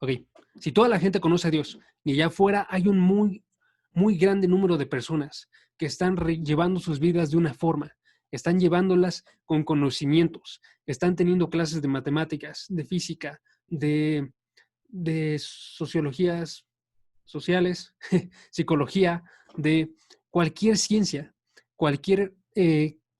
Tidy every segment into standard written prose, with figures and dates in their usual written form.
Ok, si toda la gente conoce a Dios y allá afuera hay un muy grande número de personas que están llevando sus vidas de una forma, están llevándolas con conocimientos, están teniendo clases de matemáticas, de física, de sociologías sociales, psicología, de cualquier ciencia, cualquier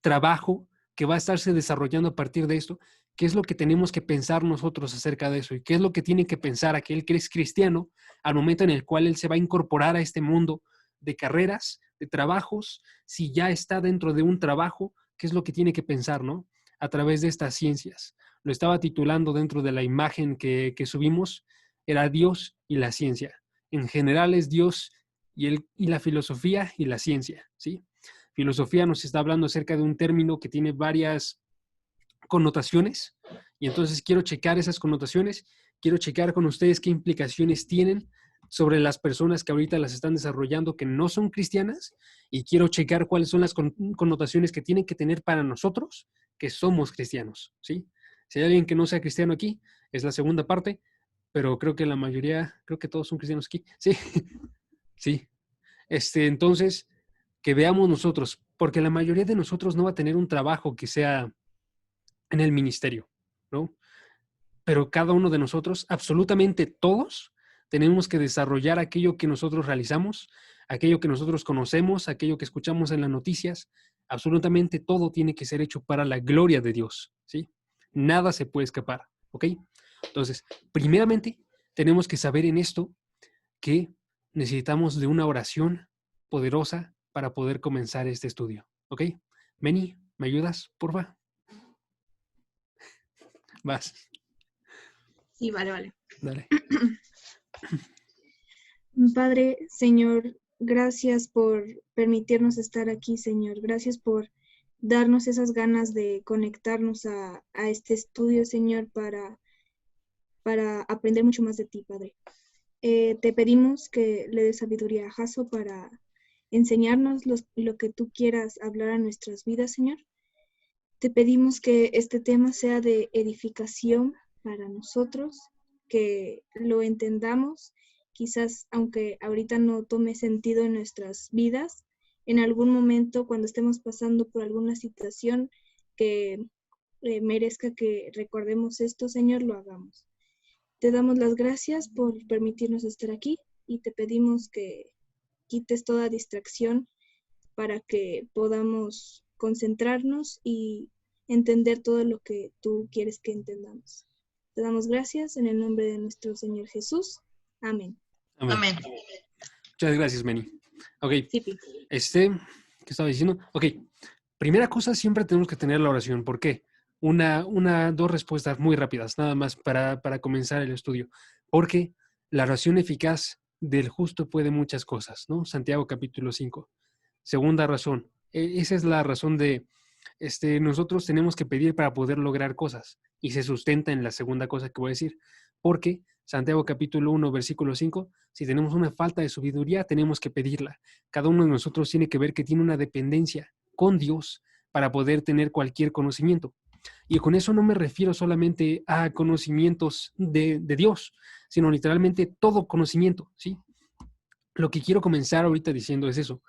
trabajo que va a estarse desarrollando a partir de esto. ¿Qué es lo que tenemos que pensar nosotros acerca de eso? ¿Y qué es lo que tiene que pensar aquel que es cristiano al momento en el cual él se va a incorporar a este mundo de carreras, de trabajos? Si ya está dentro de un trabajo, ¿qué es lo que tiene que pensar, no? A través de estas ciencias. Lo estaba titulando dentro de la imagen que subimos, era Dios y la ciencia. En general es Dios y la filosofía y la ciencia, ¿sí? Filosofía nos está hablando acerca de un término que tiene varias connotaciones, y entonces quiero checar esas connotaciones, quiero checar con ustedes qué implicaciones tienen sobre las personas que ahorita las están desarrollando que no son cristianas, y quiero checar cuáles son las connotaciones que tienen que tener para nosotros que somos cristianos, ¿sí? Si hay alguien que no sea cristiano aquí, es la segunda parte, pero creo que la mayoría, creo que todos son cristianos aquí, sí, sí. Entonces, que veamos nosotros, porque la mayoría de nosotros no va a tener un trabajo que sea en el ministerio, ¿no? Pero cada uno de nosotros, absolutamente todos, tenemos que desarrollar aquello que nosotros realizamos, aquello que nosotros conocemos, aquello que escuchamos en las noticias. Absolutamente todo tiene que ser hecho para la gloria de Dios, ¿sí? Nada se puede escapar, ¿ok? Entonces, primeramente, tenemos que saber en esto que necesitamos de una oración poderosa para poder comenzar este estudio, ¿ok? Meni, ¿me ayudas, porfa? Vas. Sí, vale. Dale. Padre, Señor, gracias por permitirnos estar aquí, Señor. Gracias por darnos esas ganas de conectarnos a este estudio, Señor, para aprender mucho más de ti, Padre. Te pedimos que le des sabiduría a Jaso para enseñarnos lo que tú quieras hablar a nuestras vidas, Señor. Te pedimos que este tema sea de edificación para nosotros, que lo entendamos, quizás aunque ahorita no tome sentido en nuestras vidas, en algún momento cuando estemos pasando por alguna situación que merezca que recordemos esto, Señor, lo hagamos. Te damos las gracias por permitirnos estar aquí y te pedimos que quites toda distracción para que podamos concentrarnos y entender todo lo que tú quieres que entendamos. Te damos gracias en el nombre de nuestro Señor Jesús. Amén. Amén. Muchas gracias, Meni. Ok. Sí, ¿Qué estaba diciendo? Ok. Primera cosa, siempre tenemos que tener la oración. ¿Por qué? Dos respuestas muy rápidas, nada más para comenzar el estudio. Porque la oración eficaz del justo puede muchas cosas, ¿no? Santiago capítulo 5. Segunda razón, esa es la razón de nosotros tenemos que pedir para poder lograr cosas, y se sustenta en la segunda cosa que voy a decir, porque Santiago capítulo 1, versículo 5, si tenemos una falta de sabiduría, tenemos que pedirla. Cada uno de nosotros tiene que ver que tiene una dependencia con Dios para poder tener cualquier conocimiento. Y con eso no me refiero solamente a conocimientos de Dios, sino literalmente todo conocimiento, ¿sí? Lo que quiero comenzar ahorita diciendo es eso.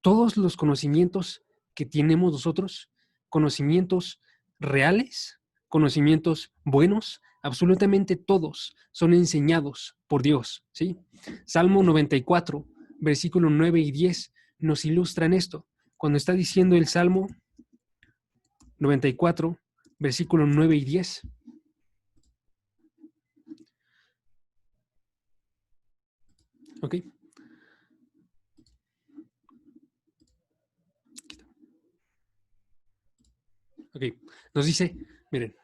Todos los conocimientos que tenemos nosotros, conocimientos reales, conocimientos buenos, absolutamente todos son enseñados por Dios, ¿sí? Salmo 94, versículos 9 y 10 nos ilustran esto. Cuando está diciendo el Salmo 94, versículos 9 y 10. ¿Ok? Ok, nos dice, miren,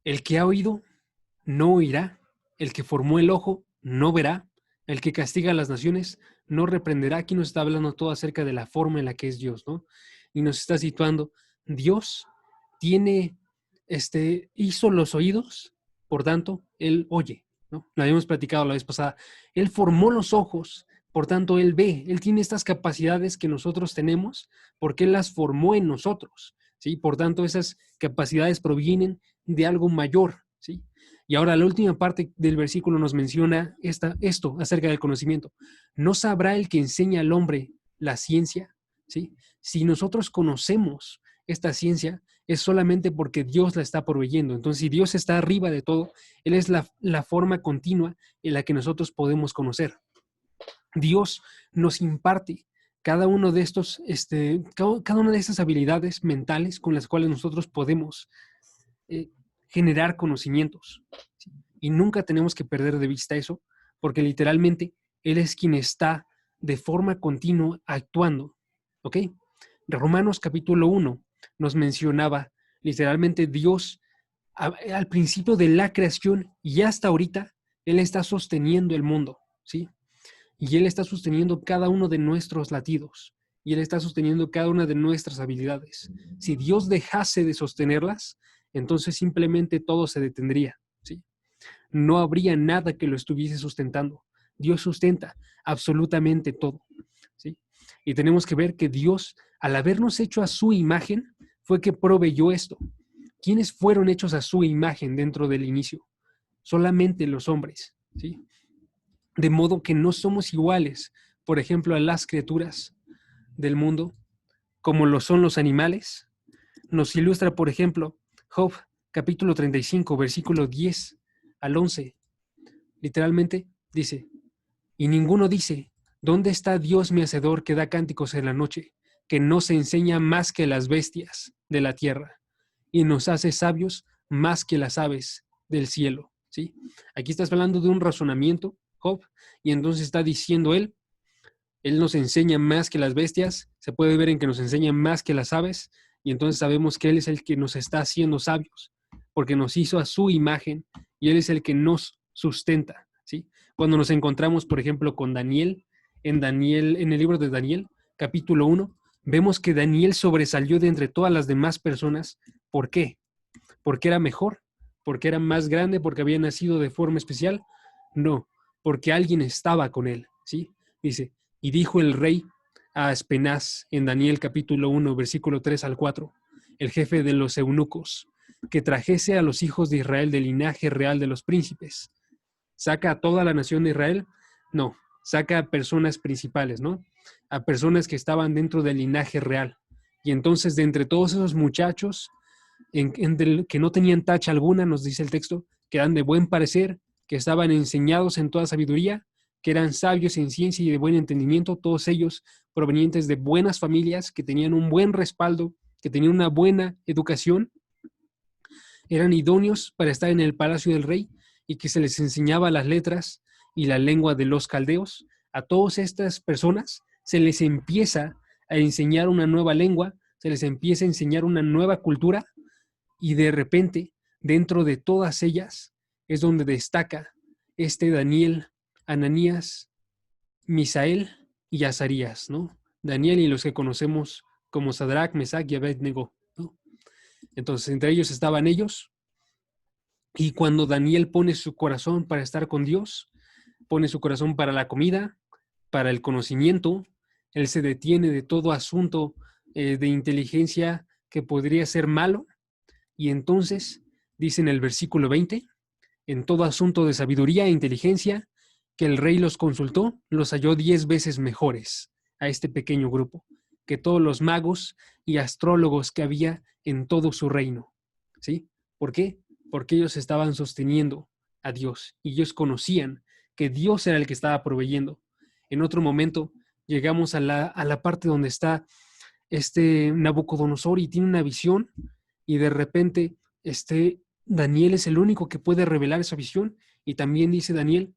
el que ha oído no oirá, el que formó el ojo no verá, el que castiga a las naciones no reprenderá. Aquí nos está hablando todo acerca de la forma en la que es Dios, ¿no? Y nos está situando, Dios tiene, hizo los oídos, por tanto, Él oye, ¿no? Lo habíamos platicado la vez pasada. Él formó los ojos, por tanto, Él ve. Él tiene estas capacidades que nosotros tenemos porque Él las formó en nosotros, ¿sí? Por tanto, esas capacidades provienen de algo mayor, ¿sí? Y ahora la última parte del versículo nos menciona esto acerca del conocimiento. ¿No sabrá el que enseña al hombre la ciencia? ¿Sí? Si nosotros conocemos esta ciencia, es solamente porque Dios la está proveyendo. Entonces, si Dios está arriba de todo, Él es la forma continua en la que nosotros podemos conocer. Dios nos imparte cada uno de estos, cada una de estas habilidades mentales con las cuales nosotros podemos generar conocimientos. ¿Sí? Y nunca tenemos que perder de vista eso, porque literalmente Él es quien está de forma continua actuando. ¿Ok? Romanos capítulo 1 nos mencionaba literalmente Dios al principio de la creación y hasta ahorita, Él está sosteniendo el mundo. ¿Sí? Y Él está sosteniendo cada uno de nuestros latidos. Y Él está sosteniendo cada una de nuestras habilidades. Si Dios dejase de sostenerlas, entonces simplemente todo se detendría. ¿Sí? No habría nada que lo estuviese sustentando. Dios sustenta absolutamente todo. ¿Sí? Y tenemos que ver que Dios, al habernos hecho a su imagen, fue que proveyó esto. ¿Quiénes fueron hechos a su imagen dentro del inicio? Solamente los hombres. ¿Sí? De modo que no somos iguales, por ejemplo, a las criaturas del mundo, como lo son los animales. Nos ilustra, por ejemplo, Job, capítulo 35, versículo 10 al 11. Literalmente dice, y ninguno dice, ¿dónde está Dios mi hacedor que da cánticos en la noche, que no se enseña más que las bestias de la tierra, y nos hace sabios más que las aves del cielo? ¿Sí? Aquí estás hablando de un razonamiento, Job, y entonces está diciendo él nos enseña más que las bestias, se puede ver en que nos enseña más que las aves, y entonces sabemos que Él es el que nos está haciendo sabios, porque nos hizo a su imagen, y Él es el que nos sustenta, ¿sí? Cuando nos encontramos, por ejemplo, con Daniel, en el libro de Daniel, capítulo 1, vemos que Daniel sobresalió de entre todas las demás personas. ¿Por qué? ¿Porque era mejor? ¿Porque era más grande? ¿Porque había nacido de forma especial? No, porque alguien estaba con él, ¿sí? Dice, y dijo el rey a Aspenaz en Daniel capítulo 1, versículo 3 al 4, el jefe de los eunucos, que trajese a los hijos de Israel del linaje real de los príncipes. ¿Saca a toda la nación de Israel? No, saca a personas principales, ¿no? A personas que estaban dentro del linaje real. Y entonces, de entre todos esos muchachos, que no tenían tacha alguna, nos dice el texto, que eran de buen parecer, que estaban enseñados en toda sabiduría, que eran sabios en ciencia y de buen entendimiento, todos ellos provenientes de buenas familias, que tenían un buen respaldo, que tenían una buena educación, eran idóneos para estar en el palacio del rey y que se les enseñaba las letras y la lengua de los caldeos. A todas estas personas se les empieza a enseñar una nueva lengua, se les empieza a enseñar una nueva cultura, y de repente, dentro de todas ellas, es donde destaca Daniel, Ananías, Misael y Azarías, ¿no? Daniel y los que conocemos como Sadrach, Mesach y Abednego, ¿no? Entonces, entre ellos estaban ellos, y cuando Daniel pone su corazón para estar con Dios, pone su corazón para la comida, para el conocimiento, él se detiene de todo asunto de inteligencia que podría ser malo, y entonces dice en el versículo 20, en todo asunto de sabiduría e inteligencia, que el rey los consultó, los halló 10 veces mejores a este pequeño grupo que todos los magos y astrólogos que había en todo su reino. ¿Sí? ¿Por qué? Porque ellos estaban sosteniendo a Dios y ellos conocían que Dios era el que estaba proveyendo. En otro momento llegamos a la parte donde está Nabucodonosor y tiene una visión, y de repente Daniel es el único que puede revelar esa visión, y también dice Daniel,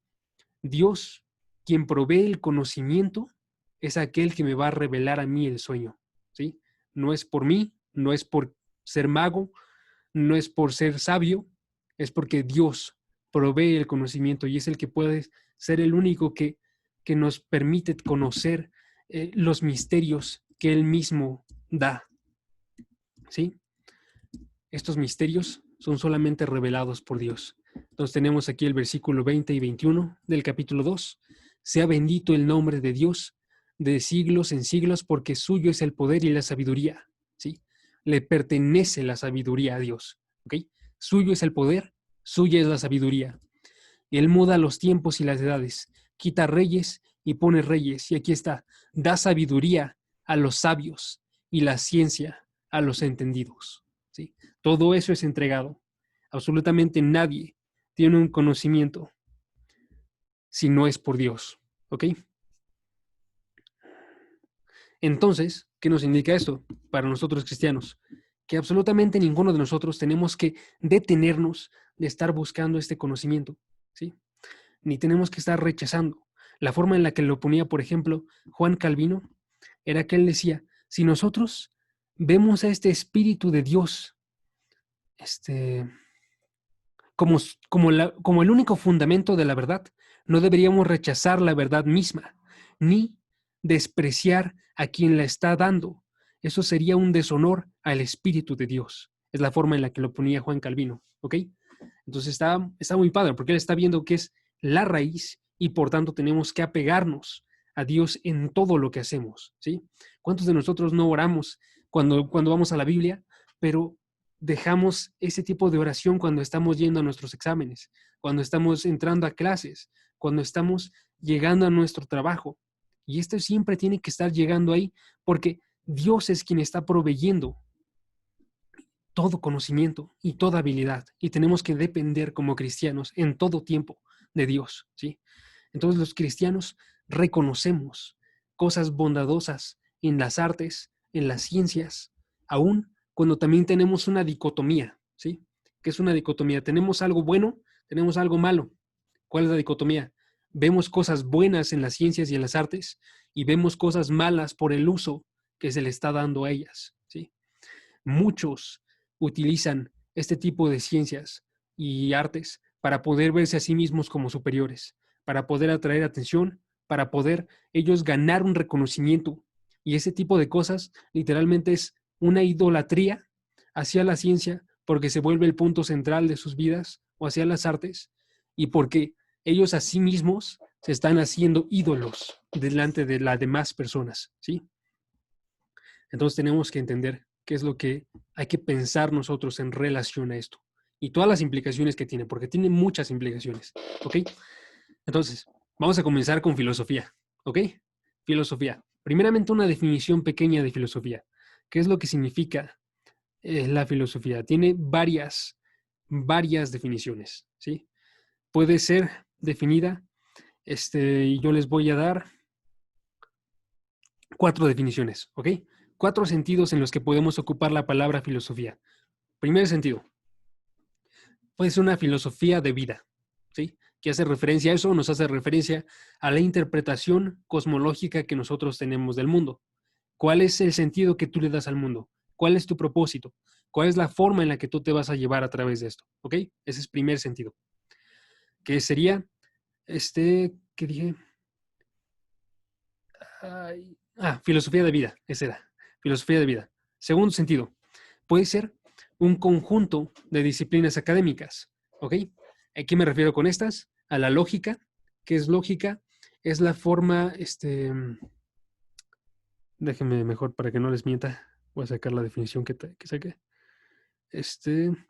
Dios, quien provee el conocimiento, es aquel que me va a revelar a mí el sueño, ¿sí? No es por mí, no es por ser mago, no es por ser sabio, es porque Dios provee el conocimiento y es el que puede ser el único que nos permite conocer los misterios que Él mismo da, ¿sí? Estos misterios son solamente revelados por Dios. Entonces tenemos aquí el versículo 20 y 21 del capítulo 2. Sea bendito el nombre de Dios de siglos en siglos, porque suyo es el poder y la sabiduría, ¿sí? Le pertenece la sabiduría a Dios, ¿ok? Suyo es el poder Suya es la sabiduría. Él muda los tiempos y las edades, quita reyes y pone reyes. Y aquí está, da sabiduría a los sabios y la ciencia a los entendidos. ¿Sí? Todo eso es entregado. Absolutamente nadie tiene un conocimiento si no es por Dios. ¿Ok? Entonces, ¿qué nos indica esto para nosotros cristianos? Que absolutamente ninguno de nosotros tenemos que detenernos de estar buscando este conocimiento, ¿sí? Ni tenemos que estar rechazando. La forma en la que lo ponía, por ejemplo, Juan Calvino, era que él decía, si nosotros vemos a este Espíritu de Dios este, como el único fundamento de la verdad, no deberíamos rechazar la verdad misma, ni despreciar a quien la está dando. Eso sería un deshonor al Espíritu de Dios. Es la forma en la que lo ponía Juan Calvino, ¿ok? Entonces está muy padre, porque él está viendo que es la raíz y por tanto tenemos que apegarnos a Dios en todo lo que hacemos, ¿sí? ¿Cuántos de nosotros no oramos cuando vamos a la Biblia, pero dejamos ese tipo de oración cuando estamos yendo a nuestros exámenes, cuando estamos entrando a clases, cuando estamos llegando a nuestro trabajo? Y esto siempre tiene que estar llegando ahí porque Dios es quien está proveyendo todo conocimiento y toda habilidad, y tenemos que depender como cristianos en todo tiempo de Dios, ¿sí? Entonces los cristianos reconocemos cosas bondadosas en las artes, en las ciencias, aún cuando también tenemos una dicotomía, ¿sí? ¿Qué es una dicotomía? Tenemos algo bueno, tenemos algo malo. ¿Cuál es la dicotomía? Vemos cosas buenas en las ciencias y en las artes y vemos cosas malas por el uso que se le está dando a ellas, ¿sí? Muchos utilizan este tipo de ciencias y artes para poder verse a sí mismos como superiores, para poder atraer atención, para poder ellos ganar un reconocimiento. Y ese tipo de cosas literalmente es una idolatría hacia la ciencia porque se vuelve el punto central de sus vidas, o hacia las artes, y porque ellos a sí mismos se están haciendo ídolos delante de las demás personas, ¿sí? Entonces tenemos que entender qué es lo que hay que pensar nosotros en relación a esto y todas las implicaciones que tiene, porque tiene muchas implicaciones, ¿ok? Entonces, vamos a comenzar con filosofía, ¿ok? Filosofía. Primeramente, una definición pequeña de filosofía. ¿Qué es lo que significa la filosofía? Tiene varias definiciones, ¿sí? Puede ser definida, y yo les voy a dar 4 definiciones, ¿ok? 4 sentidos en los que podemos ocupar la palabra filosofía. Primer sentido, puede ser una filosofía de vida, ¿sí? Que hace referencia a eso, nos hace referencia a la interpretación cosmológica que nosotros tenemos del mundo. ¿Cuál es el sentido que tú le das al mundo? ¿Cuál es tu propósito? ¿Cuál es la forma en la que tú te vas a llevar a través de esto? ¿Ok? Ese es primer sentido. Que sería, ¿qué dije? Filosofía de vida, esa era. Filosofía de vida. Segundo sentido, puede ser un conjunto de disciplinas académicas, ¿ok? ¿A qué me refiero con estas? A la lógica. ¿Qué es lógica? Es la forma, déjenme mejor para que no les mienta, voy a sacar la definición que saqué.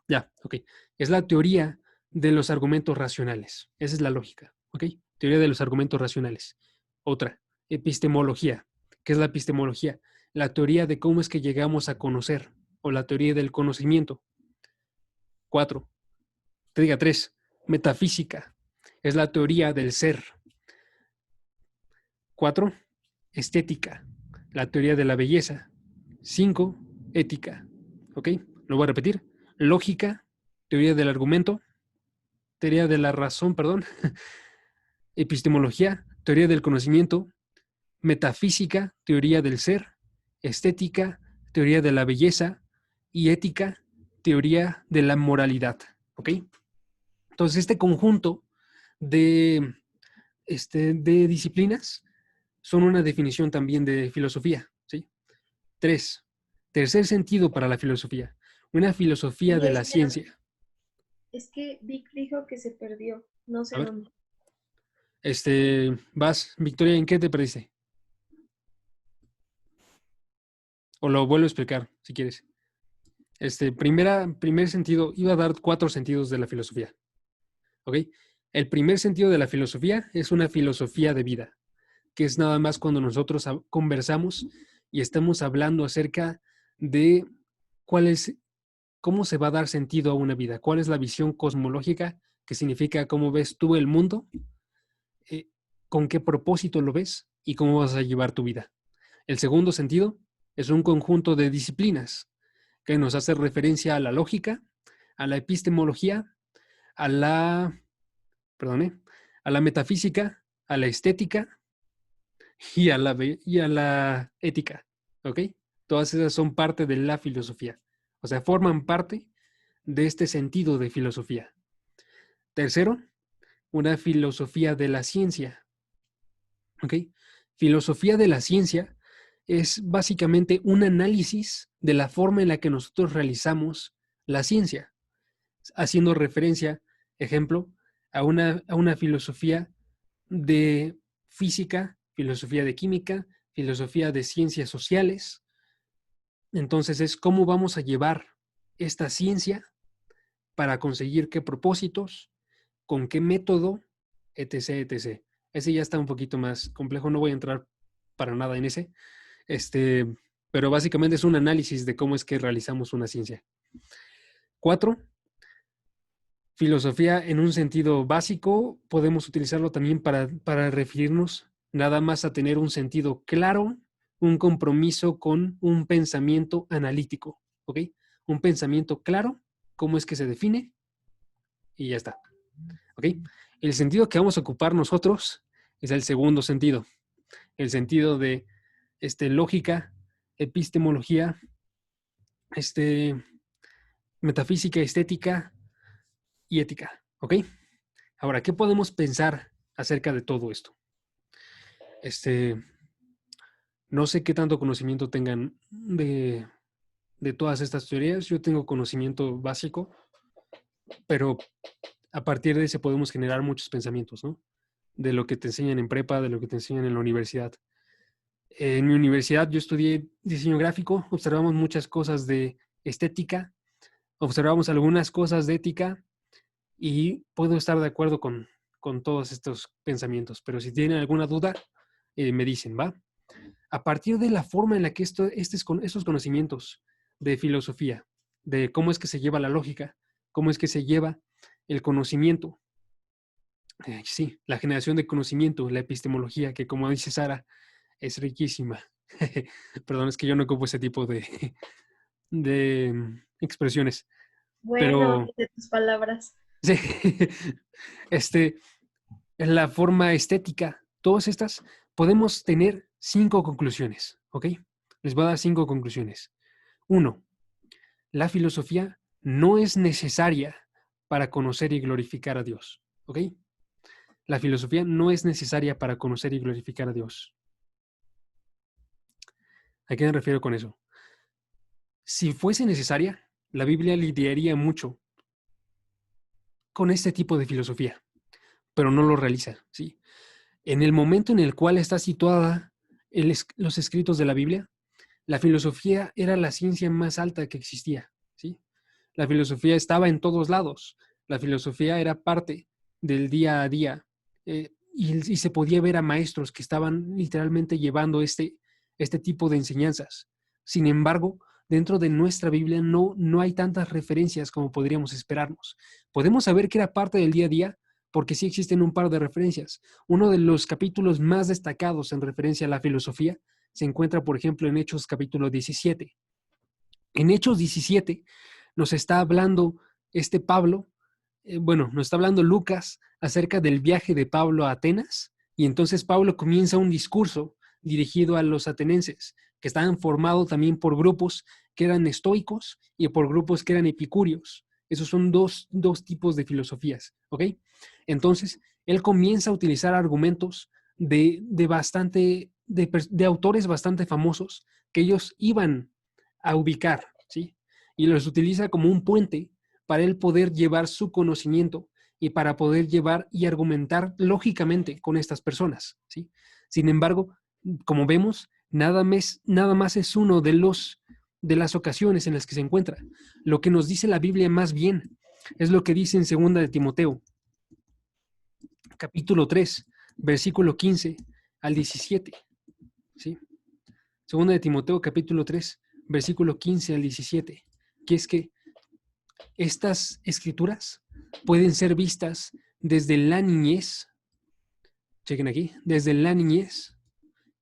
Ya, ok. Es la teoría de los argumentos racionales. Esa es la lógica, ¿ok? Teoría de los argumentos racionales. Otra, epistemología. ¿Qué es la epistemología? La teoría de cómo es que llegamos a conocer, o la teoría del conocimiento. 4. Te diga 3. Metafísica. Es la teoría del ser. 4. Estética. La teoría de la belleza. 5. Ética. ¿Ok? Lo voy a repetir. Lógica. Teoría del argumento. Teoría de la razón, perdón. Epistemología. Teoría del conocimiento. Metafísica. Teoría del ser. Estética. Teoría de la belleza. Y ética. Teoría de la moralidad. ¿Ok? Entonces, este conjunto de, de disciplinas son una definición también de filosofía, ¿sí? 3. Tercer sentido para la filosofía. Una filosofía de la ciencia. Es que Vic dijo que se perdió, no sé A ver, dónde. vas, Victoria, ¿en qué te perdiste? O lo vuelvo a explicar, si quieres. Primer sentido, iba a dar 4 sentidos de la filosofía, ¿ok? El primer sentido de la filosofía es una filosofía de vida, que es nada más cuando nosotros conversamos y estamos hablando acerca de cuál es, cómo se va a dar sentido a una vida, cuál es la visión cosmológica, que significa cómo ves tú el mundo, eh, con qué propósito lo ves y cómo vas a llevar tu vida. El segundo sentido es un conjunto de disciplinas que nos hace referencia a la lógica, a la epistemología, a la, perdone, a la metafísica, a la estética y a la ética, ¿ok? Todas esas son parte de la filosofía, o sea, forman parte de este sentido de filosofía. Tercero, una filosofía de la ciencia, ¿ok? Filosofía de la ciencia es básicamente un análisis de la forma en la que nosotros realizamos la ciencia, haciendo referencia, ejemplo, a una filosofía de física, filosofía de química, filosofía de ciencias sociales. Entonces es cómo vamos a llevar esta ciencia para conseguir qué propósitos, con qué método, etc., etc. Ese ya está un poquito más complejo, no voy a entrar para nada en ese, pero básicamente es un análisis de cómo es que realizamos una ciencia. 4, filosofía en un sentido básico, podemos utilizarlo también para referirnos nada más a tener un sentido claro, un compromiso con un pensamiento analítico, ¿ok? Un pensamiento claro, cómo es que se define y ya está, ¿ok? El sentido que vamos a ocupar nosotros es el segundo sentido, el sentido de lógica, epistemología, metafísica, estética y ética, ¿ok? Ahora, ¿qué podemos pensar acerca de todo esto? No sé qué tanto conocimiento tengan de todas estas teorías. Yo tengo conocimiento básico, pero a partir de ese podemos generar muchos pensamientos, ¿no? De lo que te enseñan en prepa, de lo que te enseñan en la universidad. En mi universidad yo estudié diseño gráfico, observamos muchas cosas de estética, observamos algunas cosas de ética y puedo estar de acuerdo con todos estos pensamientos, pero si tienen alguna duda, me dicen, ¿va? A partir de la forma en la que estos conocimientos de filosofía, de cómo es que se lleva la lógica, cómo es que se lleva el conocimiento, sí, la generación de conocimiento, la epistemología, que como dice Sara, es riquísima. Perdón, es que yo no ocupo ese tipo de expresiones. Bueno, Pero de tus palabras. sí, la forma estética, todas estas, podemos tener 5 conclusiones, ¿ok? Les voy a dar 5 conclusiones. 1, la filosofía no es necesaria para conocer y glorificar a Dios, ¿ok? La filosofía no es necesaria para conocer y glorificar a Dios. ¿A qué me refiero con eso? Si fuese necesaria, la Biblia lidiaría mucho con este tipo de filosofía, pero no lo realiza, ¿sí? En el momento en el cual está situada los escritos de la Biblia, la filosofía era la ciencia más alta que existía, ¿sí? La filosofía estaba en todos lados. La filosofía era parte del día a día y se podía ver a maestros que estaban literalmente llevando este tipo de enseñanzas. Sin embargo, dentro de nuestra Biblia no hay tantas referencias como podríamos esperarnos. Podemos saber que era parte del día a día porque sí existen un par de referencias. Uno de los capítulos más destacados en referencia a la filosofía se encuentra, por ejemplo, en Hechos capítulo 17. En Hechos 17 nos está hablando Pablo, nos está hablando Lucas acerca del viaje de Pablo a Atenas, y entonces Pablo comienza un discurso dirigido a los atenienses, que estaban formados también por grupos que eran estoicos y por grupos que eran epicúreos. Esos son dos tipos de filosofías, ¿ok? Entonces, él comienza a utilizar argumentos de autores bastante famosos que ellos iban a ubicar, ¿sí? Y los utiliza como un puente para él poder llevar su conocimiento y para poder llevar y argumentar lógicamente con estas personas, ¿sí? Sin embargo, como vemos, nada más es uno de las ocasiones en las que se encuentra. Lo que nos dice la Biblia más bien es lo que dice en 2 de Timoteo. capítulo 3, versículo 15 al 17. ¿Sí? Segunda de Timoteo, capítulo 3, versículo 15 al 17. Que es que estas escrituras pueden ser vistas desde la niñez, chequen aquí, desde la niñez,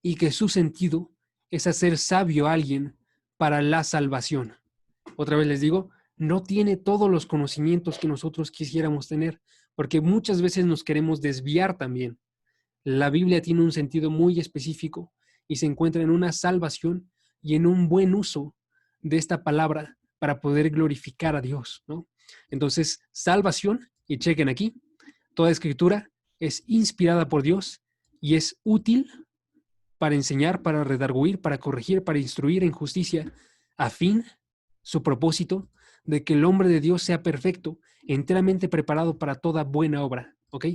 y que su sentido es hacer sabio a alguien para la salvación. Otra vez les digo, no tiene todos los conocimientos que nosotros quisiéramos tener, porque muchas veces nos queremos desviar también. La Biblia tiene un sentido muy específico y se encuentra en una salvación y en un buen uso de esta palabra para poder glorificar a Dios, ¿no? Entonces, salvación, y chequen aquí, toda escritura es inspirada por Dios y es útil para enseñar, para redarguir, para corregir, para instruir en justicia, a fin, su propósito, de que el hombre de Dios sea perfecto, enteramente preparado para toda buena obra, ¿ok?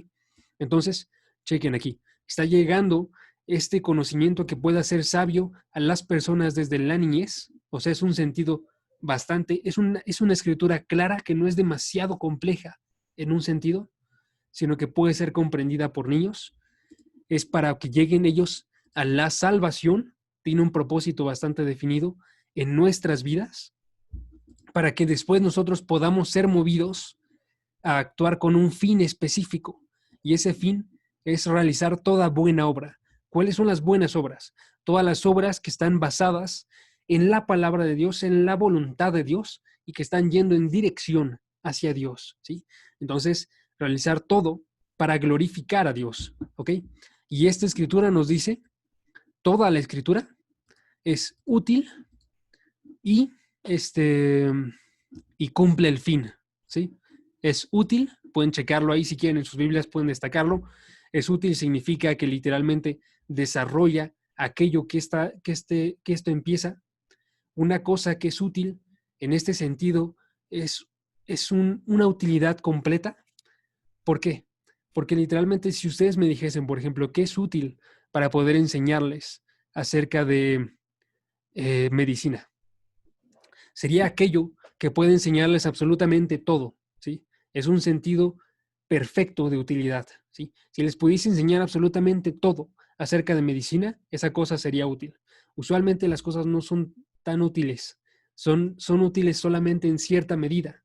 Entonces, chequen aquí, está llegando este conocimiento que pueda ser sabio a las personas desde la niñez, o sea, es un sentido bastante, es una escritura clara que no es demasiado compleja en un sentido, sino que puede ser comprendida por niños, es para que lleguen ellos a la salvación, tiene un propósito bastante definido en nuestras vidas, para que después nosotros podamos ser movidos a actuar con un fin específico. Y ese fin es realizar toda buena obra. ¿Cuáles son las buenas obras? Todas las obras que están basadas en la palabra de Dios, en la voluntad de Dios y que están yendo en dirección hacia Dios, ¿sí? Entonces, realizar todo para glorificar a Dios, ¿ok? Y esta escritura nos dice, toda la escritura es útil y, y cumple el fin, ¿sí? Es útil, pueden checarlo ahí si quieren en sus Biblias, pueden destacarlo. Es útil significa que literalmente desarrolla aquello que esto empieza. Una cosa que es útil en este sentido es una utilidad completa. ¿Por qué? Porque literalmente si ustedes me dijesen, por ejemplo, qué es útil para poder enseñarles acerca de medicina, sería aquello que puede enseñarles absolutamente todo, ¿sí? Es un sentido perfecto de utilidad, ¿sí? Si les pudiese enseñar absolutamente todo acerca de medicina, esa cosa sería útil. Usualmente las cosas no son tan útiles, son útiles solamente en cierta medida,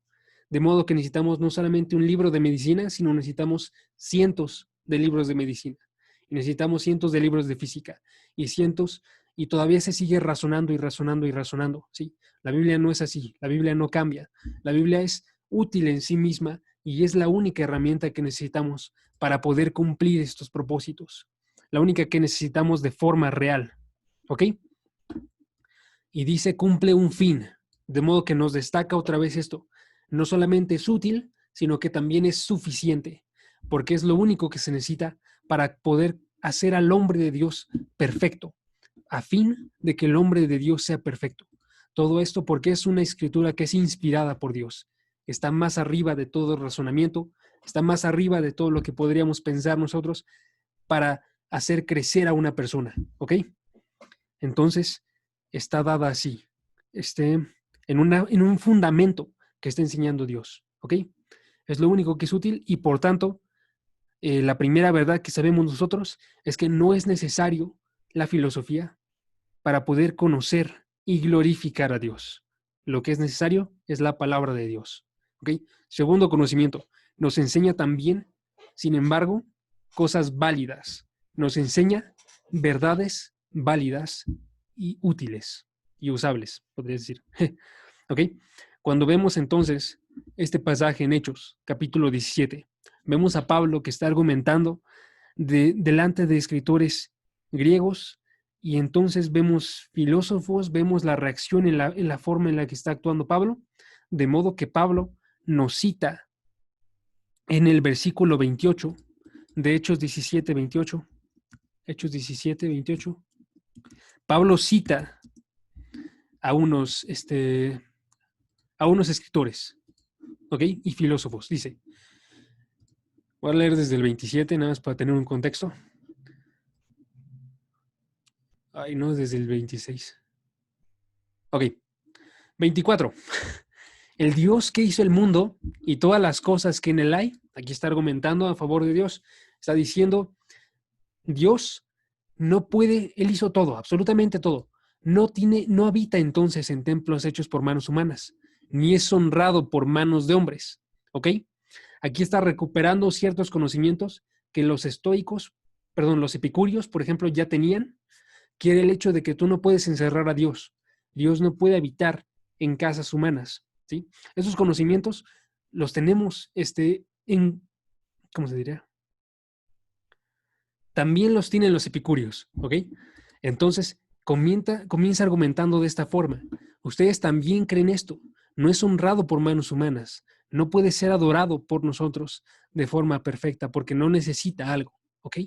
de modo que necesitamos no solamente un libro de medicina, sino necesitamos cientos de libros de medicina, y necesitamos cientos de libros de física, y cientos, y todavía se sigue razonando y razonando y razonando, ¿sí? La Biblia no es así, la Biblia no cambia, la Biblia es útil en sí misma y es la única herramienta que necesitamos para poder cumplir estos propósitos, la única que necesitamos de forma real, ¿ok? Y dice cumple un fin, de modo que nos destaca otra vez esto, no solamente es útil, sino que también es suficiente, porque es lo único que se necesita para poder hacer al hombre de Dios perfecto, a fin de que el hombre de Dios sea perfecto. Todo esto porque es una escritura que es inspirada por Dios. Está más arriba de todo razonamiento, está más arriba de todo lo que podríamos pensar nosotros para hacer crecer a una persona, ¿ok? Entonces, está dada así, en un fundamento que está enseñando Dios, ¿ok? Es lo único que es útil y por tanto, la primera verdad que sabemos nosotros es que no es necesario la filosofía para poder conocer y glorificar a Dios. Lo que es necesario es la palabra de Dios. ¿Ok? Segundo conocimiento, nos enseña también, sin embargo, cosas válidas. Nos enseña verdades válidas y útiles y usables, podría decir. ¿Ok? Cuando vemos entonces este pasaje en Hechos, capítulo 17, vemos a Pablo que está argumentando delante de escritores griegos. Y entonces vemos filósofos, vemos la reacción en la forma en la que está actuando Pablo, de modo que Pablo nos cita en el versículo 28 de Hechos 17, 28. Hechos 17, 28. Pablo cita a unos escritores, ¿ok? Y filósofos. Dice, voy a leer desde el 27, nada más para tener un contexto. Ay, no, desde el 26. Ok. 24. El Dios que hizo el mundo y todas las cosas que en él hay, aquí está argumentando a favor de Dios, Está diciendo, Dios no puede, Él hizo todo, absolutamente todo. No habita entonces en templos hechos por manos humanas, ni es honrado por manos de hombres. ¿Ok? Aquí está recuperando ciertos conocimientos que los los epicúreos, por ejemplo, ya tenían, que era el hecho de que tú no puedes encerrar a Dios. Dios no puede habitar en casas humanas, ¿sí? Esos conocimientos los tenemos ¿cómo se diría? También los tienen los epicúreos, ¿ok? Entonces, comienza argumentando de esta forma. Ustedes también creen esto. No es honrado por manos humanas. No puede ser adorado por nosotros de forma perfecta porque no necesita algo, ¿ok?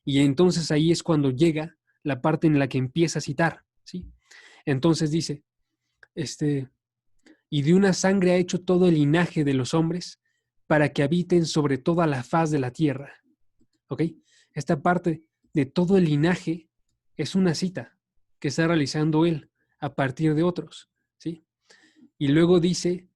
Y entonces ahí es cuando llega la parte en la que empieza a citar, ¿sí? Entonces dice, y de una sangre ha hecho todo el linaje de los hombres para que habiten sobre toda la faz de la tierra, ¿ok? Esta parte de todo el linaje es una cita que está realizando él a partir de otros, ¿sí? Y luego dice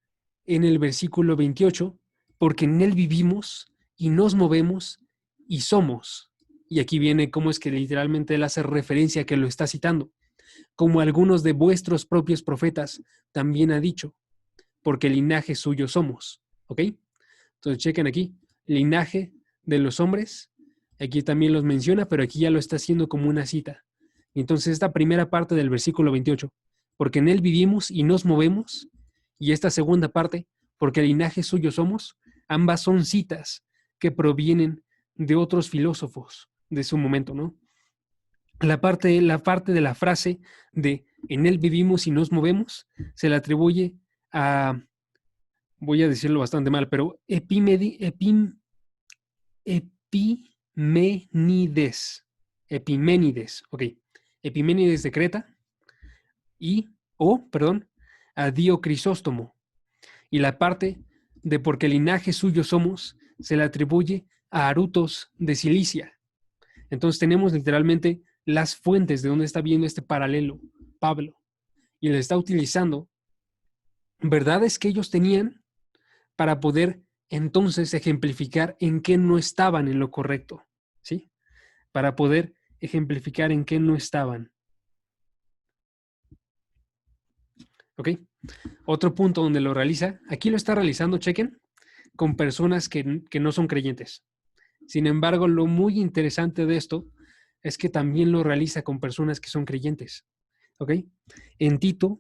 en el versículo 28, porque en él vivimos y nos movemos y somos. Y aquí viene cómo es que literalmente él hace referencia a que lo está citando, como algunos de vuestros propios profetas también ha dicho, porque linaje suyo somos, ¿ok? Entonces chequen aquí, linaje de los hombres, aquí también los menciona, pero aquí ya lo está haciendo como una cita. Entonces esta primera parte del versículo 28, porque en él vivimos y nos movemos, y esta segunda parte, porque linaje suyo somos, ambas son citas que provienen de otros filósofos de su momento, ¿no? La parte de la frase de en él vivimos y nos movemos se le atribuye a, voy a decirlo bastante mal, pero Epiménides, ok. Epiménides de Creta a Dio Crisóstomo. Y la parte de porque linaje suyo somos se le atribuye a Arutos de Cilicia. Entonces tenemos literalmente las fuentes de donde está viendo este paralelo Pablo. Y le está utilizando verdades que ellos tenían para poder entonces ejemplificar en qué no estaban en lo correcto, ¿sí? Para poder ejemplificar en qué no estaban. ¿Ok? Otro punto donde lo realiza, aquí lo está realizando, chequen, con personas que no son creyentes. Sin embargo, lo muy interesante de esto es que también lo realiza con personas que son creyentes. ¿Ok? En Tito,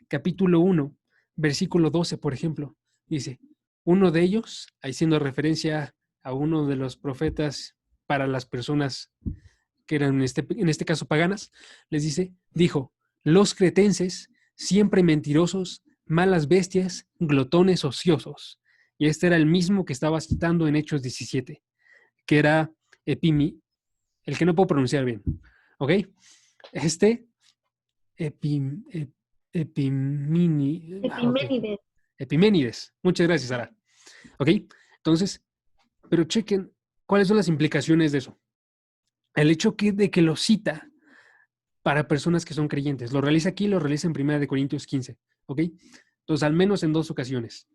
capítulo 1, versículo 12, por ejemplo, dice, uno de ellos, haciendo referencia a uno de los profetas para las personas que eran en este caso paganas, les dijo, los cretenses, siempre mentirosos, malas bestias, glotones ociosos. Y este era el mismo que estaba citando en Hechos 17, que era el que no puedo pronunciar bien. ¿Ok? Epiménides. Epiménides. Muchas gracias, Sara. ¿Ok? Entonces, pero chequen cuáles son las implicaciones de eso. El hecho de que lo cita para personas que son creyentes. Lo realiza aquí, lo realiza en 1 Corintios 15. ¿Ok? Entonces, al menos en 2 ocasiones.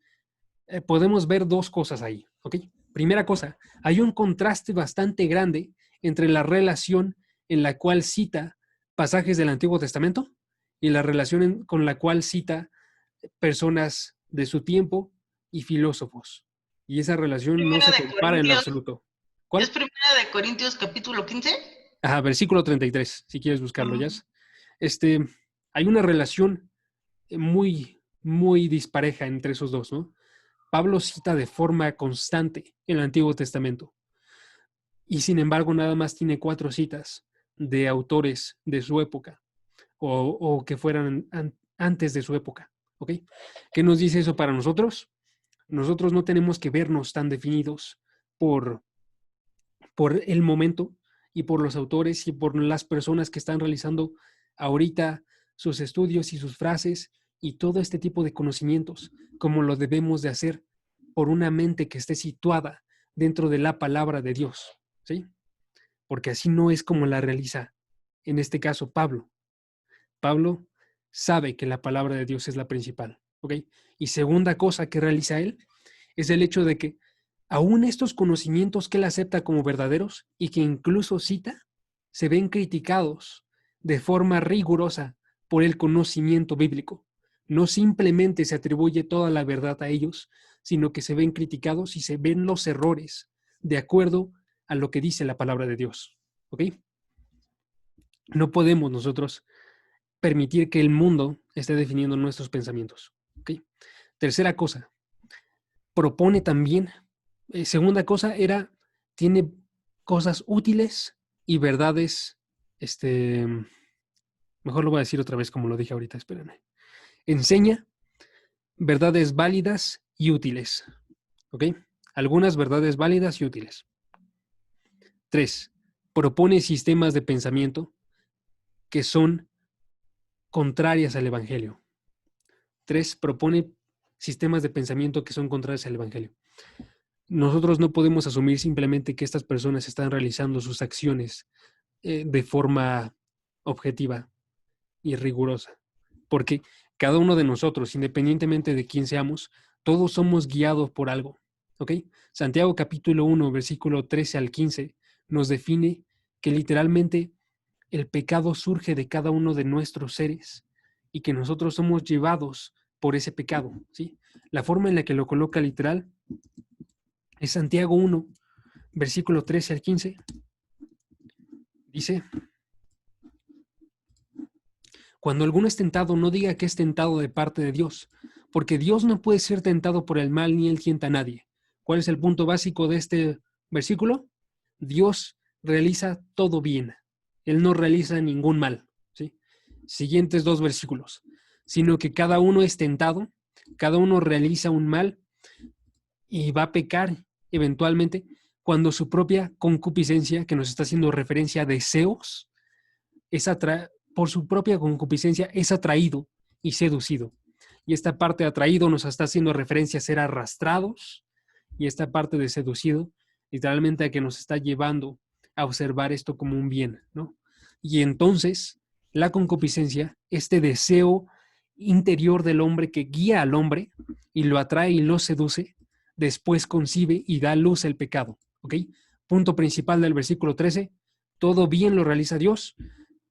Podemos ver dos cosas ahí. ¿Ok? Primera cosa, hay un contraste bastante grande entre la relación en la cual cita pasajes del Antiguo Testamento y la relación con la cual cita personas de su tiempo y filósofos. Y esa relación no se compara en absoluto. ¿Cuál? ¿Es 1 Corintios capítulo 15? Ajá, versículo 33, si quieres buscarlo, ya. Hay una relación muy, muy dispareja entre esos dos, ¿no? Pablo cita de forma constante el Antiguo Testamento. Y sin embargo, nada más tiene 4 citas de autores de su época o que fueran antes de su época. ¿Ok? ¿Qué nos dice eso para nosotros? Nosotros no tenemos que vernos tan definidos por el momento y por los autores y por las personas que están realizando ahorita sus estudios y sus frases y todo este tipo de conocimientos, como lo debemos de hacer por una mente que esté situada dentro de la palabra de Dios, ¿sí? Porque así no es como la realiza, en este caso, Pablo. Pablo sabe que la palabra de Dios es la principal, ¿ok? Y segunda cosa que realiza él es el hecho de que Aún estos conocimientos que él acepta como verdaderos y que incluso cita, se ven criticados de forma rigurosa por el conocimiento bíblico. No simplemente se atribuye toda la verdad a ellos, sino que se ven criticados y se ven los errores de acuerdo a lo que dice la palabra de Dios. ¿Ok? No podemos nosotros permitir que el mundo esté definiendo nuestros pensamientos. ¿Ok? Tercera cosa, propone también, segunda cosa tiene cosas útiles y verdades, mejor lo voy a decir otra vez como lo dije ahorita, espérenme. Enseña verdades válidas y útiles. ¿Ok? Algunas verdades válidas y útiles. 3. Propone sistemas de pensamiento que son contrarias al Evangelio. 3. Propone sistemas de pensamiento que son contrarios al Evangelio. Nosotros no podemos asumir simplemente que estas personas están realizando sus acciones de forma objetiva y rigurosa, porque cada uno de nosotros, independientemente de quién seamos, todos somos guiados por algo. ¿Ok? Santiago capítulo 1, versículo 13 al 15, nos define que literalmente el pecado surge de cada uno de nuestros seres y que nosotros somos llevados por ese pecado, ¿sí? La forma en la que lo coloca literal es Santiago 1, versículo 13 al 15. Dice: cuando alguno es tentado, no diga que es tentado de parte de Dios, porque Dios no puede ser tentado por el mal ni él tienta a nadie. ¿Cuál es el punto básico de este versículo? Dios realiza todo bien. Él no realiza ningún mal, ¿sí? Siguientes dos versículos. Sino que cada uno es tentado, cada uno realiza un mal y va a pecar eventualmente cuando su propia concupiscencia, que nos está haciendo referencia a deseos, por su propia concupiscencia es atraído y seducido. Y esta parte de atraído nos está haciendo referencia a ser arrastrados, y esta parte de seducido literalmente a que nos está llevando a observar esto como un bien, ¿no? Y entonces la concupiscencia, este deseo interior del hombre que guía al hombre y lo atrae y lo seduce, después concibe y da luz el pecado, ¿ok? Punto principal del versículo 13, todo bien lo realiza Dios.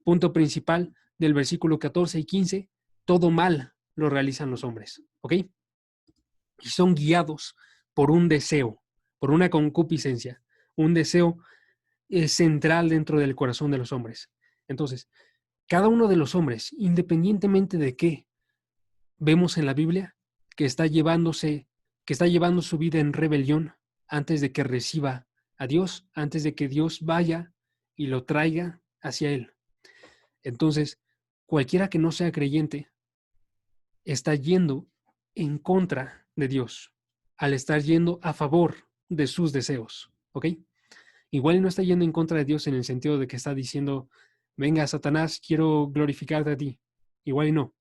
Punto principal del versículo 14 y 15, todo mal lo realizan los hombres, ¿ok? Y son guiados por un deseo, por una concupiscencia, un deseo central dentro del corazón de los hombres. Entonces, cada uno de los hombres, independientemente de qué, vemos en la Biblia que está llevando su vida en rebelión antes de que reciba a Dios, antes de que Dios vaya y lo traiga hacia él. Entonces, cualquiera que no sea creyente está yendo en contra de Dios al estar yendo a favor de sus deseos, ¿ok? Igual no está yendo en contra de Dios en el sentido de que está diciendo, venga, Satanás, quiero glorificarte a ti. Igual y no,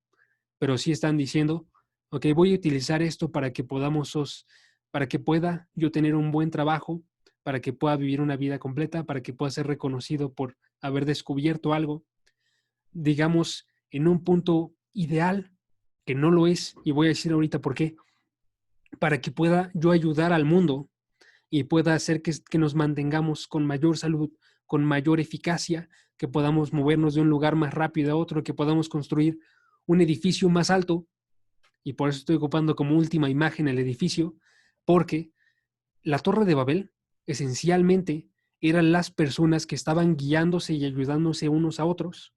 pero sí están diciendo, ok, voy a utilizar esto para que para que pueda yo tener un buen trabajo, para que pueda vivir una vida completa, para que pueda ser reconocido por haber descubierto algo, digamos, en un punto ideal, que no lo es, y voy a decir ahorita por qué, para que pueda yo ayudar al mundo y pueda hacer que nos mantengamos con mayor salud, con mayor eficacia, que podamos movernos de un lugar más rápido a otro, que podamos construir un edificio más alto, y por eso estoy ocupando como última imagen el edificio, porque la Torre de Babel esencialmente eran las personas que estaban guiándose y ayudándose unos a otros,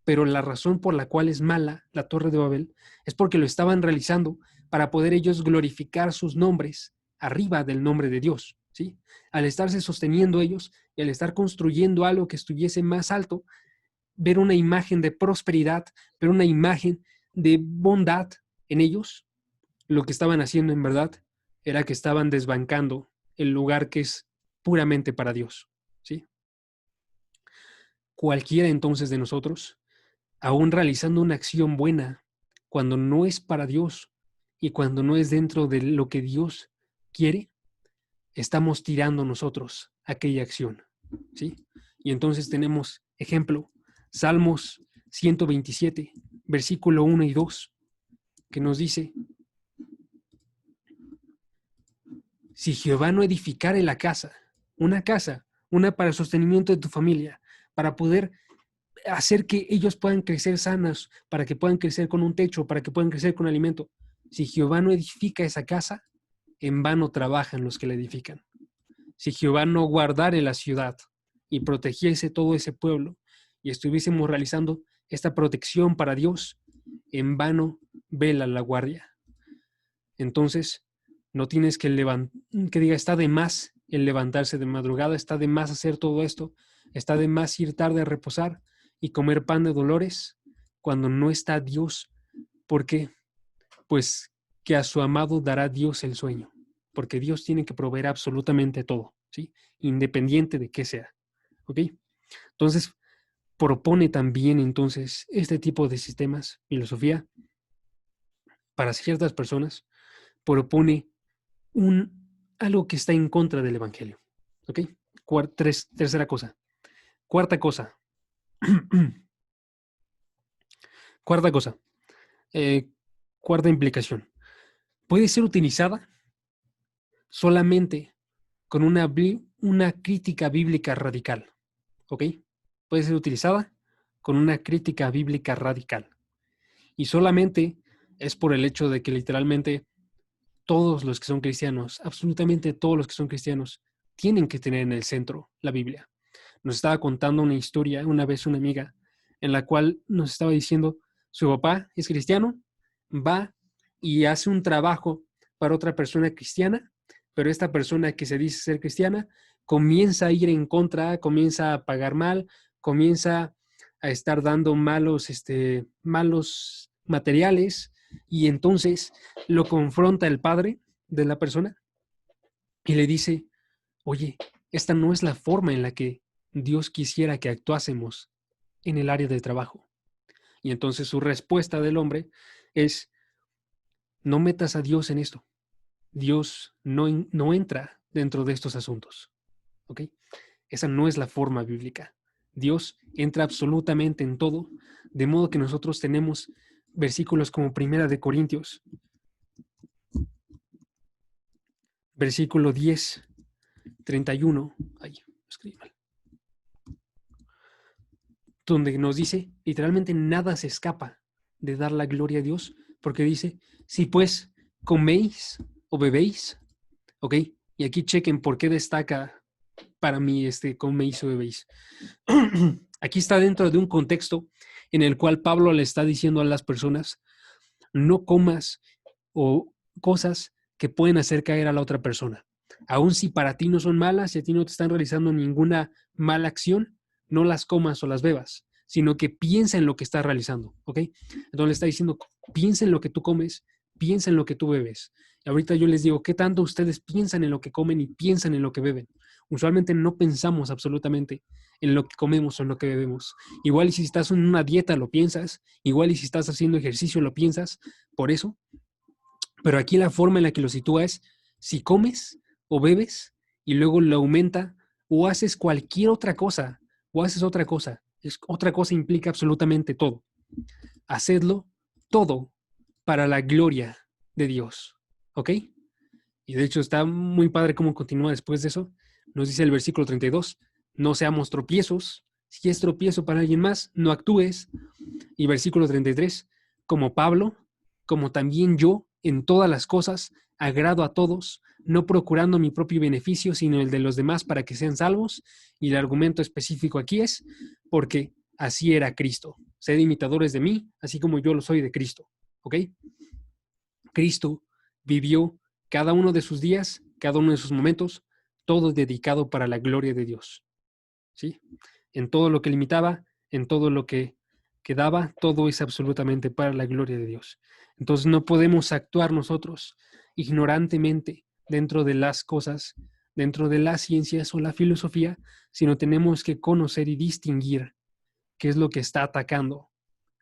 pero la razón por la cual es mala la Torre de Babel es porque lo estaban realizando para poder ellos glorificar sus nombres arriba del nombre de Dios, ¿sí? Al estarse sosteniendo ellos y al estar construyendo algo que estuviese más alto, ver una imagen de prosperidad, ver una imagen de bondad en ellos, lo que estaban haciendo en verdad era que estaban desbancando el lugar que es puramente para Dios, ¿sí? Cualquiera entonces de nosotros, aún realizando una acción buena, cuando no es para Dios y cuando no es dentro de lo que Dios quiere, estamos tirando nosotros aquella acción, ¿sí? Y entonces tenemos ejemplo, Salmos 127, versículo 1 y 2, que nos dice: si Jehová no edificare la casa, una para el sostenimiento de tu familia, para poder hacer que ellos puedan crecer sanos, para que puedan crecer con un techo, para que puedan crecer con alimento. Si Jehová no edifica esa casa, en vano trabajan los que la edifican. Si Jehová no guardare la ciudad y protegiese todo ese pueblo y estuviésemos realizando esta protección para Dios, en vano vela la guardia. Entonces, no tienes que diga, está de más el levantarse de madrugada, está de más hacer todo esto, está de más ir tarde a reposar y comer pan de dolores cuando no está Dios. ¿Por qué? Pues que a su amado dará Dios el sueño, porque Dios tiene que proveer absolutamente todo, ¿sí? Independiente de qué sea, ¿ok? Entonces, propone también entonces este tipo de sistemas, filosofía, para ciertas personas, propone algo que está en contra del evangelio, ¿ok? Tercera cosa. Cuarta cosa. Cuarta cosa. Cuarta implicación. Puede ser utilizada solamente con una crítica bíblica radical, ¿ok? Puede ser utilizada con una crítica bíblica radical. Y solamente es por el hecho de que literalmente todos los que son cristianos, absolutamente todos los que son cristianos, tienen que tener en el centro la Biblia. Nos estaba contando una historia una vez una amiga en la cual nos estaba diciendo, su papá es cristiano, va y hace un trabajo para otra persona cristiana, pero esta persona que se dice ser cristiana comienza a ir en contra, comienza a pagar mal, comienza a estar dando malos materiales, y entonces lo confronta el padre de la persona y le dice, oye, esta no es la forma en la que Dios quisiera que actuásemos en el área de trabajo. Y entonces su respuesta del hombre es, no metas a Dios en esto. Dios no entra dentro de estos asuntos. ¿Ok? Esa no es la forma bíblica. Dios entra absolutamente en todo, de modo que nosotros tenemos versículos como Primera de Corintios, versículo 10, 31, escribí mal, donde nos dice, literalmente nada se escapa de dar la gloria a Dios, porque dice, si pues coméis o bebéis, ¿ok? Y aquí chequen por qué destaca para mí coméis o bebéis. Aquí está dentro de un contexto en el cual Pablo le está diciendo a las personas, no comas o cosas que pueden hacer caer a la otra persona. Aun si para ti no son malas y a ti no te están realizando ninguna mala acción, no las comas o las bebas, sino que piensa en lo que estás realizando, ¿ok? Entonces le está diciendo, piensa en lo que tú comes, piensa en lo que tú bebes. Y ahorita yo les digo, ¿qué tanto ustedes piensan en lo que comen y piensan en lo que beben? Usualmente no pensamos absolutamente en lo que comemos o en lo que bebemos. Igual y si estás en una dieta lo piensas, igual y si estás haciendo ejercicio lo piensas, por eso. Pero aquí la forma en la que lo sitúa es, si comes o bebes y luego lo aumenta o haces cualquier otra cosa o haces otra cosa. Otra cosa implica absolutamente todo. Hacedlo todo para la gloria de Dios. ¿Ok? Y de hecho está muy padre cómo continúa después de eso. Nos dice el versículo 32, no seamos tropiezos. Si es tropiezo para alguien más, no actúes. Y versículo 33, como Pablo, como también yo, en todas las cosas, agrado a todos, no procurando mi propio beneficio, sino el de los demás para que sean salvos. Y el argumento específico aquí es, porque así era Cristo. Sed imitadores de mí, así como yo lo soy de Cristo. ¿Ok? Cristo vivió cada uno de sus días, cada uno de sus momentos, todo dedicado para la gloria de Dios. ¿Sí? En todo lo que limitaba, en todo lo que daba, todo es absolutamente para la gloria de Dios. Entonces no podemos actuar nosotros ignorantemente dentro de las cosas, dentro de las ciencias o la filosofía, sino tenemos que conocer y distinguir qué es lo que está atacando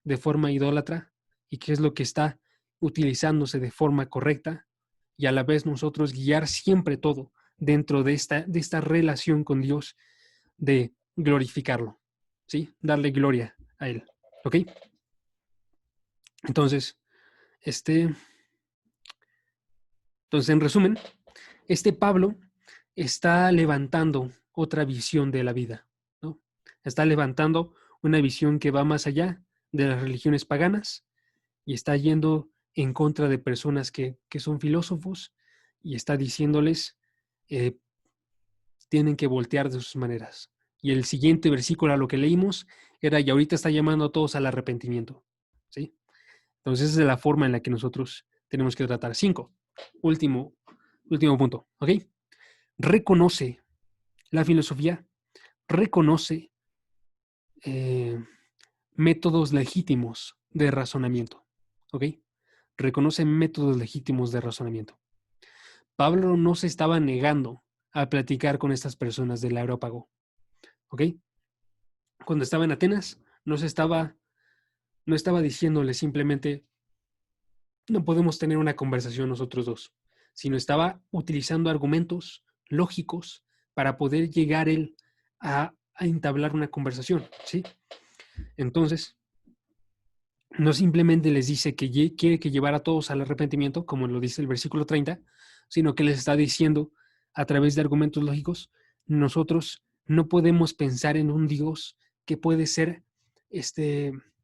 de forma idólatra y qué es lo que está utilizándose de forma correcta, y a la vez nosotros guiar siempre todo dentro de esta relación con Dios, de glorificarlo, ¿sí? Darle gloria a Él, ¿ok? Entonces, en resumen, este Pablo está levantando otra visión de la vida, ¿no? Está levantando una visión que va más allá de las religiones paganas y está yendo en contra de personas que son filósofos y está diciéndoles, tienen que voltear de sus maneras. Y el siguiente versículo a lo que leímos era, y ahorita está llamando a todos al arrepentimiento, ¿sí? Entonces esa es la forma en la que nosotros tenemos que tratar. 5, último punto, ¿ok? Reconoce, la filosofía reconoce métodos legítimos de razonamiento, ¿ok? Reconoce métodos legítimos de razonamiento. Pablo no se estaba negando a platicar con estas personas del Areópago, ¿ok? Cuando estaba en Atenas, no estaba diciéndole simplemente, no podemos tener una conversación nosotros dos, sino estaba utilizando argumentos lógicos para poder llegar él a entablar una conversación, ¿sí? Entonces, no simplemente les dice que quiere que llevar a todos al arrepentimiento, como lo dice el versículo 30, sino que les está diciendo a través de argumentos lógicos, nosotros no podemos pensar en un Dios que puede ser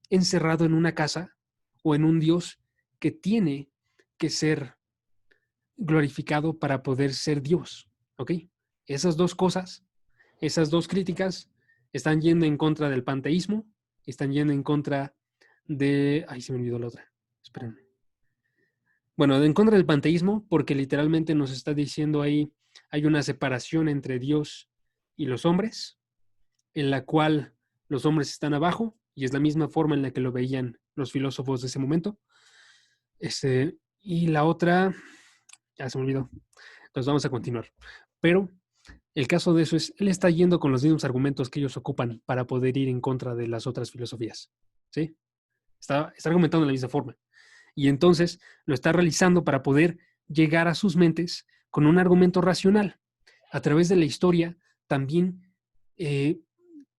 encerrado en una casa o en un Dios que tiene que ser glorificado para poder ser Dios, ¿ok? Esas dos cosas, esas dos críticas están yendo en contra del panteísmo, están yendo en contra de... Ay, se me olvidó la otra. Espérenme. Bueno, en contra del panteísmo, porque literalmente nos está diciendo ahí, hay una separación entre Dios y los hombres, en la cual los hombres están abajo, y es la misma forma en la que lo veían los filósofos de ese momento. Y la otra, ya se me olvidó. Entonces vamos a continuar. Pero el caso de eso es, él está yendo con los mismos argumentos que ellos ocupan para poder ir en contra de las otras filosofías, ¿sí? Está argumentando de la misma forma. Y entonces lo está realizando para poder llegar a sus mentes con un argumento racional. A través de la historia también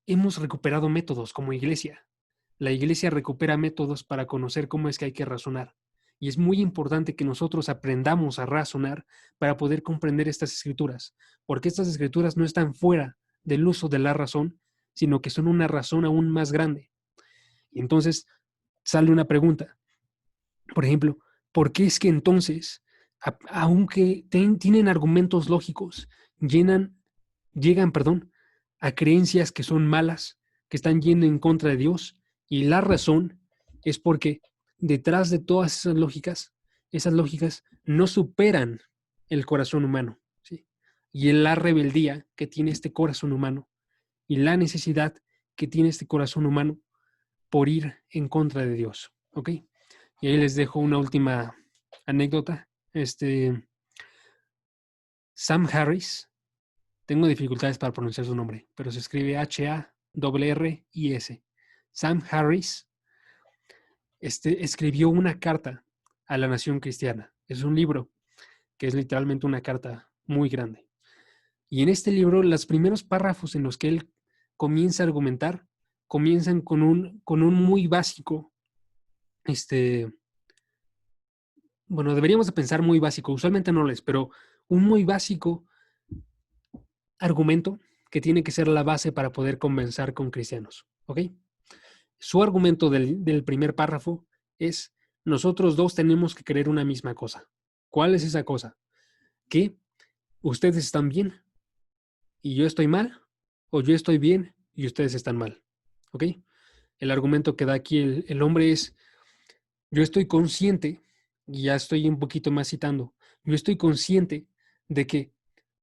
hemos recuperado métodos como iglesia. La iglesia recupera métodos para conocer cómo es que hay que razonar. Y es muy importante que nosotros aprendamos a razonar para poder comprender estas escrituras, porque estas escrituras no están fuera del uso de la razón, sino que son una razón aún más grande. Y entonces sale una pregunta. Por ejemplo, ¿por qué es que entonces, aunque tienen argumentos lógicos, llegan, a creencias que son malas, que están yendo en contra de Dios? Y la razón es porque detrás de todas esas lógicas no superan el corazón humano, ¿sí? Y en la rebeldía que tiene este corazón humano y la necesidad que tiene este corazón humano por ir en contra de Dios, ¿ok? Y ahí les dejo una última anécdota. Sam Harris, tengo dificultades para pronunciar su nombre, pero se escribe Harris. Sam Harris escribió una carta a la nación cristiana. Es un libro que es literalmente una carta muy grande. Y en este libro, los primeros párrafos en los que él comienza a argumentar, comienzan con un muy básico, bueno, deberíamos de pensar muy básico, usualmente no lo es, pero un muy básico argumento que tiene que ser la base para poder conversar con cristianos, ¿ok? Su argumento del primer párrafo es, nosotros dos tenemos que creer una misma cosa. ¿Cuál es esa cosa? Que ustedes están bien y yo estoy mal, o yo estoy bien y ustedes están mal, ¿ok? El argumento que da aquí el hombre es, yo estoy consciente, y ya estoy un poquito más citando, yo estoy consciente de que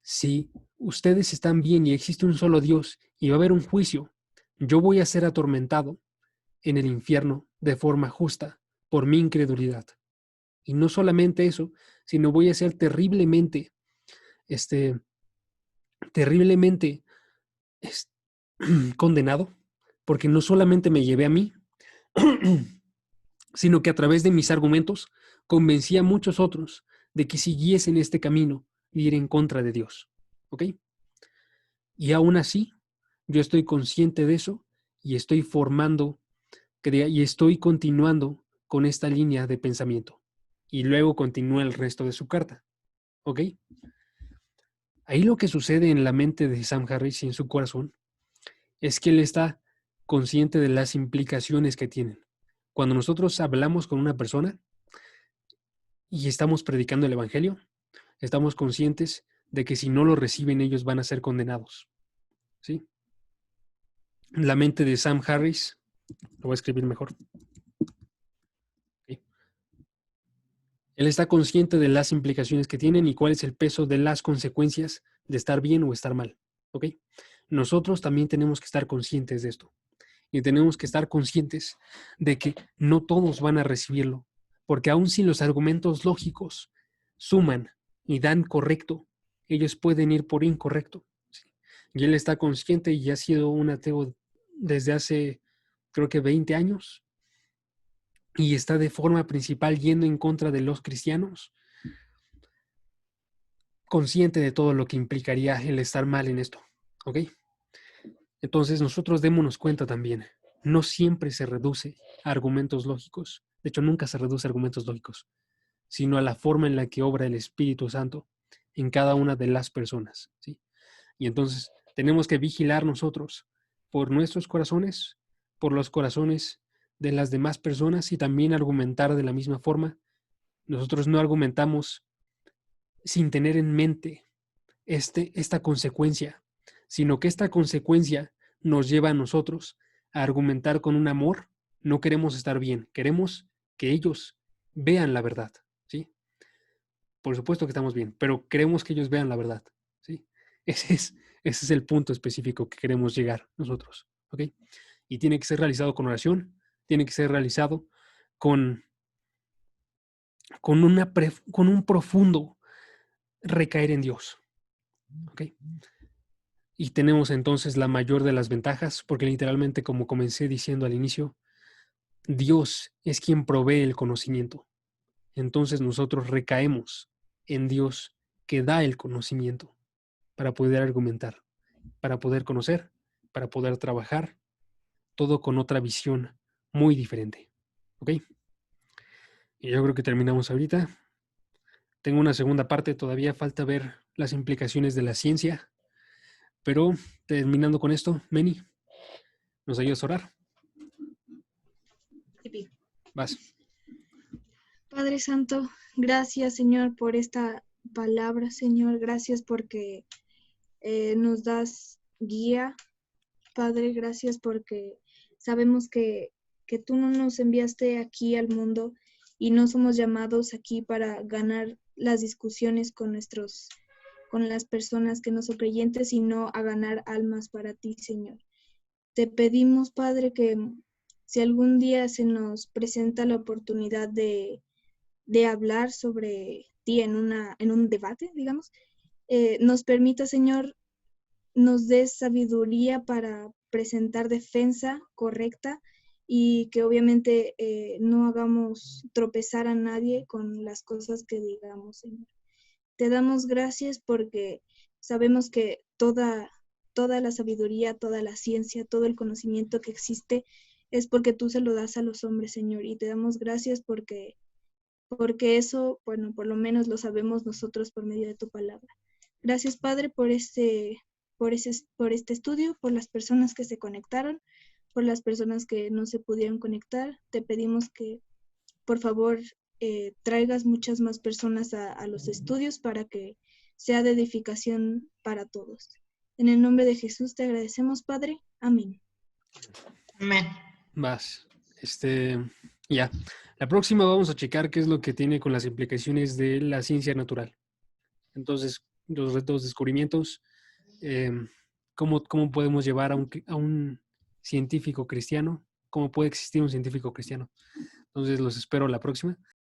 si ustedes están bien y existe un solo Dios y va a haber un juicio, yo voy a ser atormentado en el infierno de forma justa por mi incredulidad. Y no solamente eso, sino voy a ser terriblemente, terriblemente condenado, porque no solamente me llevé a mí, sino que a través de mis argumentos convencí a muchos otros de que siguiesen este camino y ir en contra de Dios. ¿Ok? Y aún así, yo estoy consciente de eso y estoy y estoy continuando con esta línea de pensamiento. Y luego continúa el resto de su carta. ¿Ok? Ahí lo que sucede en la mente de Sam Harris y en su corazón es que él está consciente de las implicaciones que tienen. Cuando nosotros hablamos con una persona y estamos predicando el evangelio, estamos conscientes de que si no lo reciben, ellos van a ser condenados. ¿Sí? La mente de Sam Harris, lo voy a escribir mejor. ¿Sí? Él está consciente de las implicaciones que tienen y cuál es el peso de las consecuencias de estar bien o estar mal. ¿Ok? Nosotros también tenemos que estar conscientes de esto. Y tenemos que estar conscientes de que no todos van a recibirlo. Porque aun si los argumentos lógicos suman y dan correcto, ellos pueden ir por incorrecto. ¿Sí? Y él está consciente y ha sido un ateo desde hace, creo que 20 años. Y está de forma principal yendo en contra de los cristianos, consciente de todo lo que implicaría el estar mal en esto. ¿Ok? Entonces nosotros démonos cuenta también, no siempre se reduce a argumentos lógicos. De hecho, nunca se reduce a argumentos lógicos, sino a la forma en la que obra el Espíritu Santo en cada una de las personas. ¿Sí? Y entonces tenemos que vigilar nosotros por nuestros corazones, por los corazones de las demás personas y también argumentar de la misma forma. Nosotros no argumentamos sin tener en mente esta consecuencia, sino que esta consecuencia nos lleva a nosotros a argumentar con un amor. No queremos estar bien, queremos que ellos vean la verdad, ¿sí? Por supuesto que estamos bien, pero queremos que ellos vean la verdad, ¿sí? Ese es el punto específico que queremos llegar nosotros, ¿ok? Y tiene que ser realizado con oración, tiene que ser realizado con un profundo recaer en Dios, ¿ok? Y tenemos entonces la mayor de las ventajas, porque literalmente, como comencé diciendo al inicio, Dios es quien provee el conocimiento. Entonces nosotros recaemos en Dios que da el conocimiento para poder argumentar, para poder conocer, para poder trabajar, todo con otra visión muy diferente. ¿Ok? Y yo creo que terminamos ahorita. Tengo una segunda parte, todavía falta ver las implicaciones de la ciencia, pero terminando con esto, Meni, ¿nos ayudas a orar? Vas. Padre Santo, gracias, Señor, por esta palabra, Señor. Gracias porque nos das guía. Padre, gracias porque sabemos que tú no nos enviaste aquí al mundo y no somos llamados aquí para ganar las discusiones con las personas que no son creyentes, sino a ganar almas para ti, Señor. Te pedimos, Padre, que si algún día se nos presenta la oportunidad de hablar sobre ti en un debate, digamos, nos permita, Señor, nos des sabiduría para presentar defensa correcta y que obviamente no hagamos tropezar a nadie con las cosas que digamos, Señor. Te damos gracias porque sabemos que toda la sabiduría, toda la ciencia, todo el conocimiento que existe es porque tú se lo das a los hombres, Señor, y te damos gracias porque eso, bueno, por lo menos lo sabemos nosotros por medio de tu palabra. Gracias, Padre, por este estudio, por las personas que se conectaron, por las personas que no se pudieron conectar. Te pedimos que, por favor, traigas muchas más personas a los estudios para que sea de edificación para todos. En el nombre de Jesús te agradecemos, Padre. Amén. Amén. Vas. Ya. La próxima vamos a checar qué es lo que tiene con las implicaciones de la ciencia natural. Entonces, los retos, descubrimientos, cómo podemos llevar a un científico cristiano, cómo puede existir un científico cristiano. Entonces, los espero la próxima.